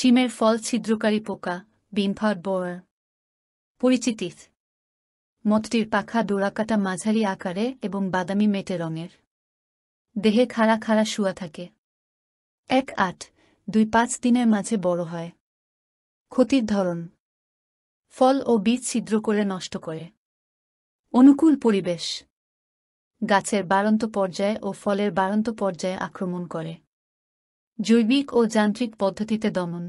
শিমের ফল ছিদ্রকারী পোকা বিনফাড বোয়ার। পরিচিতি। মথটির পাখা ডোরাকাটা মাঝারি আকারে এবং বাদামি মেটে রঙের। দেহে খাড়া খাড়া শুয়া থাকে। 1-8-2-5 দিনের মাঝে বড় হয়। ক্ষতির ধরন: ফল ও বীজ ছিদ্র করে নষ্ট করে। অনুকূল পরিবেশ: গাছের বাড়ন্ত পর্যায়ে ও ফলের বাড়ন্ত পর্যায়ে আক্রমণ করে। জৈবিক ও যান্ত্রিক পদ্ধতিতে দমন: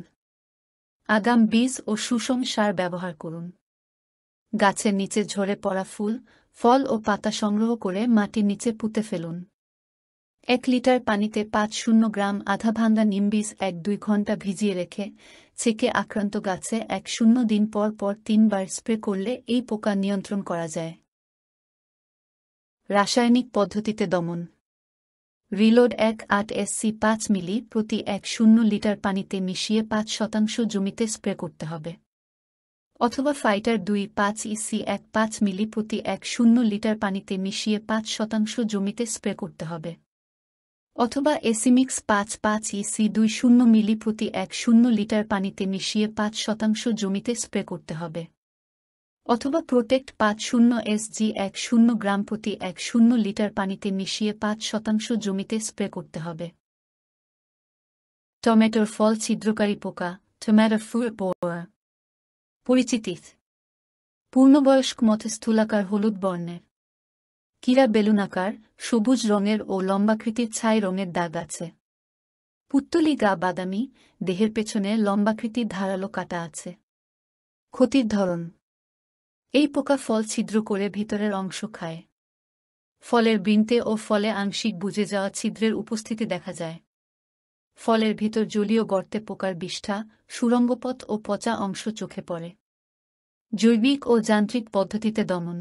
আগাম বীজ ও সুষম সার ব্যবহার করুন। গাছের নিচে ঝরে পড়া ফুল, ফল ও পাতা সংগ্রহ করে মাটির নিচে পুঁতে ফেলুন। 1 লিটার পানিতে 5-0 গ্রাম আধা ভাঙ্গা নিমবীজ 1-2 ঘন্টা ভিজিয়ে রেখে ছেঁকে আক্রান্ত গাছে 1-0 দিন পর পর 3 বার স্প্রে করলে এই পোকা নিয়ন্ত্রণ করা যায়। রাসায়নিক পদ্ধতিতে দমন: রিলোড 1-8 SC 5 মিলি প্রতি 1-0 লিটার পানিতে মিশিয়ে 5% জমিতে স্প্রে করতে হবে, অথবা ফাইটার 2-5 EC 1-5 মিলি প্রতি 1-0 লিটার পানিতে মিশিয়ে 5% জমিতে স্প্রে করতে হবে, অথবা এসিমিক্স 5-5 EC 2-0 মিলি প্রতি 1-0 লিটার পানিতে মিশিয়ে 5% জমিতে স্প্রে করতে হবে, অথবা প্রোটেক্ট 5-0 SG 1-0 গ্রাম প্রতি 1-0 লিটার পানিতে মিশিয়ে 5% জমিতে স্প্রে করতে হবে। টমেটোর ফল ছিদ্রকারী পোকা টমেটো ফ্রুট বোয়ার। পরিচিতি: পূর্ণবয়স্ক মথ স্থূলাকার হলুদ বর্ণের। কিরা বেলুনাকার, সবুজ রঙের ও লম্বাকৃতির ছাই রঙের দাগ আছে। পুত্তলি গা বাদামি, দেহের পেছনে লম্বাকৃতির ধারালো কাটা আছে। ক্ষতির ধরন: এই পোকা ফল ছিদ্র করে ভিতরের অংশ খায়। ফলের বৃন্তে ও ফলে আংশিক বুজে যাওয়া ছিদ্রের উপস্থিতি দেখা যায়। ফলের ভিতর জলীয় গর্তে পোকার বিষ্ঠা, সুরঙ্গপথ ও পচা অংশ চোখে পড়ে। জৈবিক ও যান্ত্রিক পদ্ধতিতে দমন: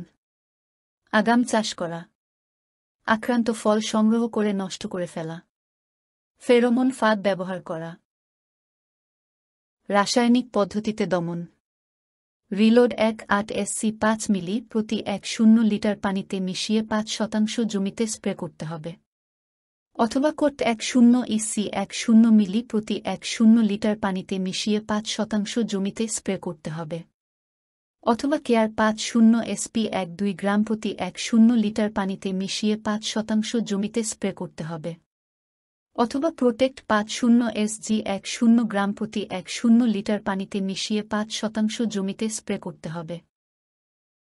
আগাম চাষ করা, আক্রান্ত ফল সংগ্রহ করে নষ্ট করে ফেলা, ফেরোমন ফাঁদ ব্যবহার করা। রাসায়নিক পদ্ধতিতে দমন: রিলোড 1-8 SC 5 মিলি প্রতি 1-0 লিটার পানিতে মিশিয়ে 5% জমিতে স্প্রে করতে হবে, অথবা কোট 1-0 EC 1-0 মিলি প্রতি 1-0 লিটার পানিতে মিশিয়ে 5% জমিতে স্প্রে করতে হবে, অথবা কেয়ার 5-0 SP 1-2 গ্রাম প্রতি 1-0 লিটার পানিতে মিশিয়ে 5% জমিতে স্প্রে করতে হবে, অথবা প্রোটেক্ট 5-0 SG 1-0 গ্রাম প্রতি 1-0 লিটার পানিতে মিশিয়ে 5% জমিতে স্প্রে করতে হবে।